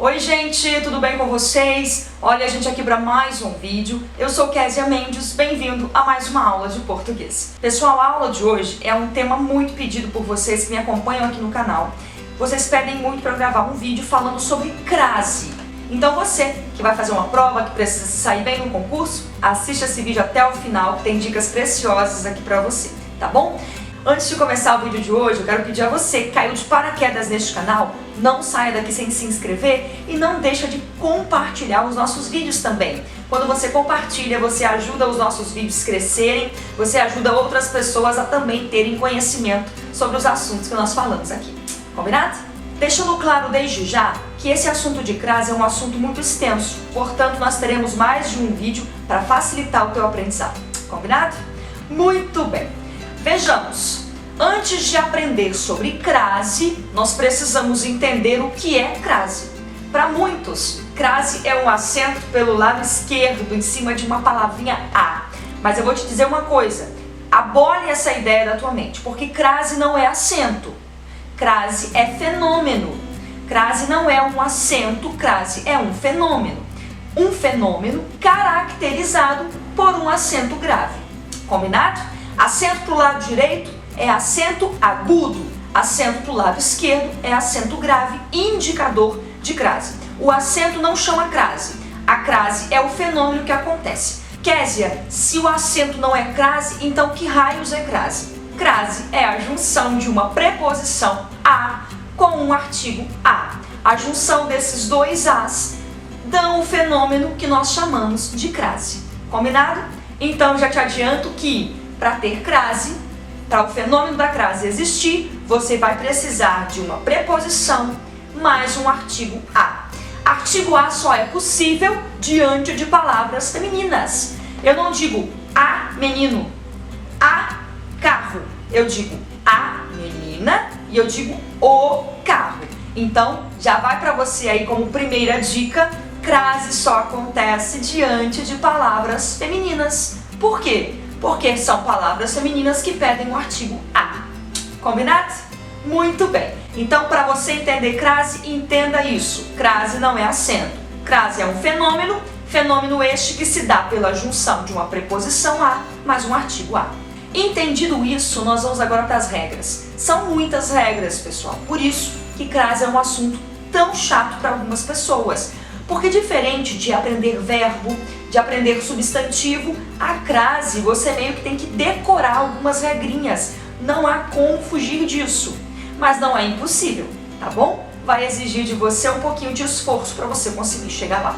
Oi gente, tudo bem com vocês? Olha a gente aqui para mais um vídeo. Eu sou Késia Mendes, bem-vindo a mais uma aula de português. Pessoal, a aula de hoje é um tema muito pedido por vocês que me acompanham aqui no canal. Vocês pedem muito para eu gravar um vídeo falando sobre crase. Então você que vai fazer uma prova, que precisa sair bem no concurso, assista esse vídeo até o final, que tem dicas preciosas aqui para você, tá bom? Antes de começar o vídeo de hoje, eu quero pedir a você que caiu de paraquedas neste canal, não saia daqui sem se inscrever e não deixa de compartilhar os nossos vídeos também. Quando você compartilha, você ajuda os nossos vídeos a crescerem, você ajuda outras pessoas a também terem conhecimento sobre os assuntos que nós falamos aqui. Combinado? Deixando claro desde já que esse assunto de crase é um assunto muito extenso, portanto nós teremos mais de um vídeo para facilitar o teu aprendizado. Combinado? Muito bem! Vejamos, antes de aprender sobre crase, nós precisamos entender o que é crase. Para muitos, crase é um acento pelo lado esquerdo em cima de uma palavrinha A. Mas eu vou te dizer uma coisa, abole essa ideia da tua mente, porque crase não é acento, crase é fenômeno. Crase não é um acento, crase é um fenômeno. Um fenômeno caracterizado por um acento grave. Combinado? Acento para o lado direito é acento agudo, acento para o lado esquerdo é acento grave, indicador de crase. O acento não chama crase, a crase é o fenômeno que acontece. Késia, se o acento não é crase, então que raios é crase? Crase é a junção de uma preposição a com um artigo a. A junção desses dois as dão o fenômeno que nós chamamos de crase. Combinado? Então já te adianto que para ter crase, para o fenômeno da crase existir, você vai precisar de uma preposição mais um artigo a. Artigo a só é possível diante de palavras femininas. Eu não digo a menino, a carro. Eu digo a menina e eu digo o carro. Então, já vai para você aí como primeira dica, crase só acontece diante de palavras femininas. Por quê? Porque são palavras femininas que pedem o artigo a. Combinado? Muito bem. Então, para você entender crase, entenda isso. Crase não é acento. Crase é um fenômeno, fenômeno este que se dá pela junção de uma preposição a mais um artigo a. Entendido isso, nós vamos agora para as regras. São muitas regras, pessoal. Por isso que crase é um assunto tão chato para algumas pessoas. Porque diferente de aprender verbo, de aprender substantivo, a crase você meio que tem que decorar algumas regrinhas. Não há como fugir disso. Mas não é impossível, tá bom? Vai exigir de você um pouquinho de esforço para você conseguir chegar lá.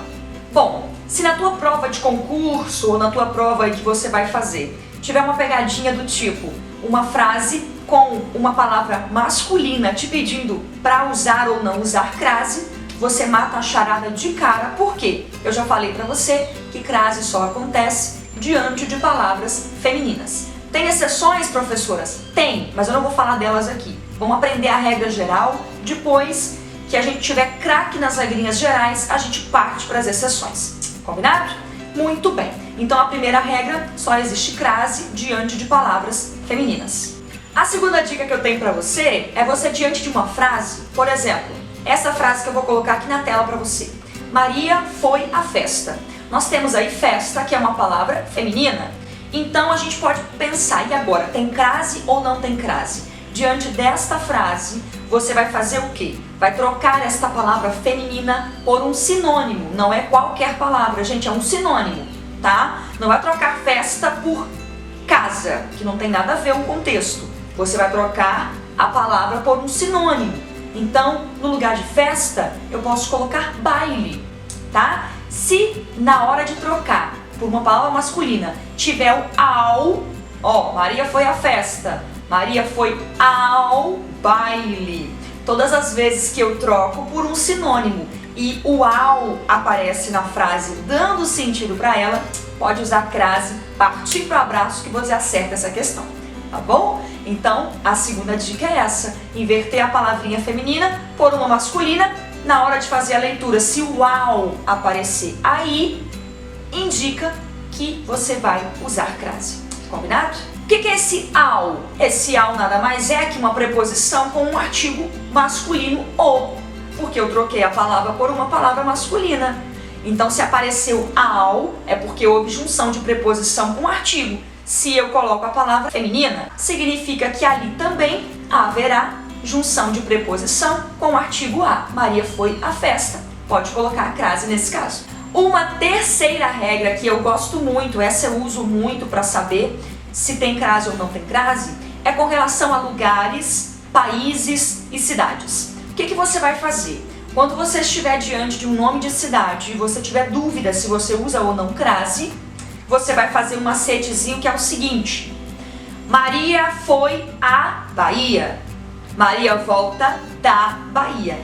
Bom, se na tua prova de concurso ou na tua prova que você vai fazer, tiver uma pegadinha do tipo, uma frase com uma palavra masculina te pedindo para usar ou não usar crase, você mata a charada de cara, porque eu já falei para você que crase só acontece diante de palavras femininas. Tem exceções, professoras? Tem, mas eu não vou falar delas aqui. Vamos aprender a regra geral, depois que a gente tiver craque nas regrinhas gerais, a gente parte para as exceções. Combinado? Muito bem. Então a primeira regra, só existe crase diante de palavras femininas. A segunda dica que eu tenho para você é você diante de uma frase, por exemplo, essa frase que eu vou colocar aqui na tela para você. Maria foi à festa. Nós temos aí festa, que é uma palavra feminina. Então a gente pode pensar, e agora, tem crase ou não tem crase? Diante desta frase, você vai fazer o quê? Vai trocar esta palavra feminina por um sinônimo. Não é qualquer palavra, gente, é um sinônimo, tá? Não vai trocar festa por casa, que não tem nada a ver o contexto. Você vai trocar a palavra por um sinônimo. Então, no lugar de festa, eu posso colocar baile, tá? Se na hora de trocar por uma palavra masculina tiver o ao, ó, Maria foi à festa, Maria foi ao baile. Todas as vezes que eu troco por um sinônimo e o ao aparece na frase dando sentido para ela, pode usar crase, partir para o abraço que você acerta essa questão, tá bom? Então, a segunda dica é essa, inverter a palavrinha feminina por uma masculina. Na hora de fazer a leitura, se o ao aparecer aí, indica que você vai usar crase. Combinado? O que é esse ao? Esse ao nada mais é que uma preposição com um artigo masculino o. porque eu troquei a palavra por uma palavra masculina. Então, se apareceu ao, é porque houve junção de preposição com artigo. Se eu coloco a palavra feminina, significa que ali também haverá junção de preposição com o artigo a. Maria foi à festa. Pode colocar a crase nesse caso. Uma terceira regra que eu gosto muito, essa eu uso muito para saber se tem crase ou não tem crase, é com relação a lugares, países e cidades. O que você vai fazer? Quando você estiver diante de um nome de cidade e você tiver dúvida se você usa ou não crase, você vai fazer um macetezinho que é o seguinte: Maria foi à Bahia. Maria volta da Bahia.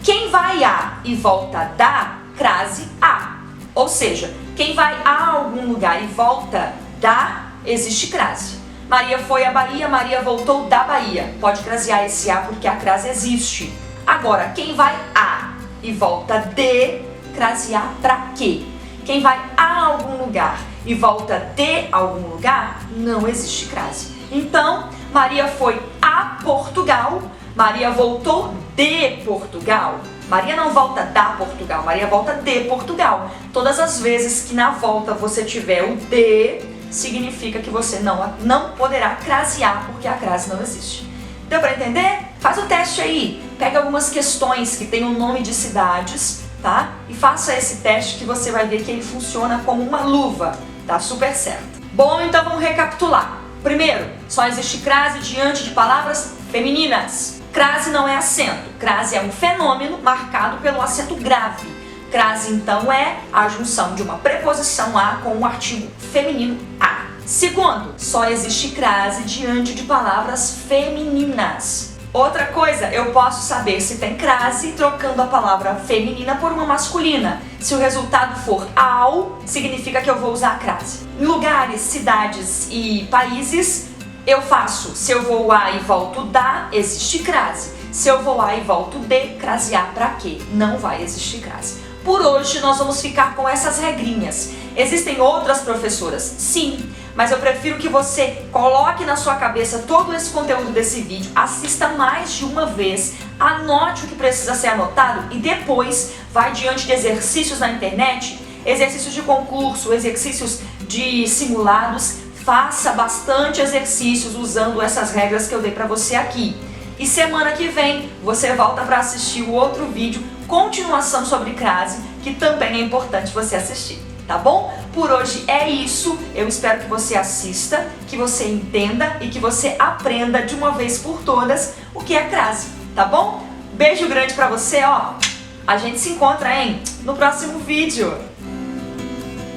Quem vai a e volta da, crase a. Ou seja, quem vai a algum lugar e volta da, existe crase. Maria foi à Bahia, Maria voltou da Bahia. Pode crasear esse a porque a crase existe. Agora, quem vai a e volta de, crasear pra quê? Quem vai a algum lugar e volta de algum lugar, não existe crase. Então, Maria foi a Portugal, Maria voltou de Portugal. Maria não volta da Portugal, Maria volta de Portugal. Todas as vezes que na volta você tiver o de, significa que você não poderá crasear, porque a crase não existe. Deu para entender? Faz o teste aí. Pega algumas questões que tem o nome de cidades, tá? E faça esse teste que você vai ver que ele funciona como uma luva. Tá super certo. Bom, então vamos recapitular. Primeiro, só existe crase diante de palavras femininas. Crase não é acento. Crase é um fenômeno marcado pelo acento grave. Crase, então, é a junção de uma preposição a com um artigo feminino a. Segundo, só existe crase diante de palavras femininas. Outra coisa, eu posso saber se tem crase trocando a palavra feminina por uma masculina. Se o resultado for ao, significa que eu vou usar a crase. Em lugares, cidades e países, eu faço, se eu vou a e volto da, existe crase. Se eu vou a e volto de, crasear pra quê? Não vai existir crase. Por hoje, nós vamos ficar com essas regrinhas. Existem outras professoras? Sim, mas eu prefiro que você coloque na sua cabeça todo esse conteúdo desse vídeo, assista mais de uma vez, anote o que precisa ser anotado e depois vai diante de exercícios na internet, exercícios de concurso, exercícios de simulados, faça bastante exercícios usando essas regras que eu dei para você aqui. E semana que vem você volta para assistir o outro vídeo, continuação sobre crase, que também é importante você assistir, tá bom? Por hoje é isso, eu espero que você assista, que você entenda e que você aprenda de uma vez por todas o que é crase, tá bom? Beijo grande pra você, ó! A gente se encontra, hein, no próximo vídeo!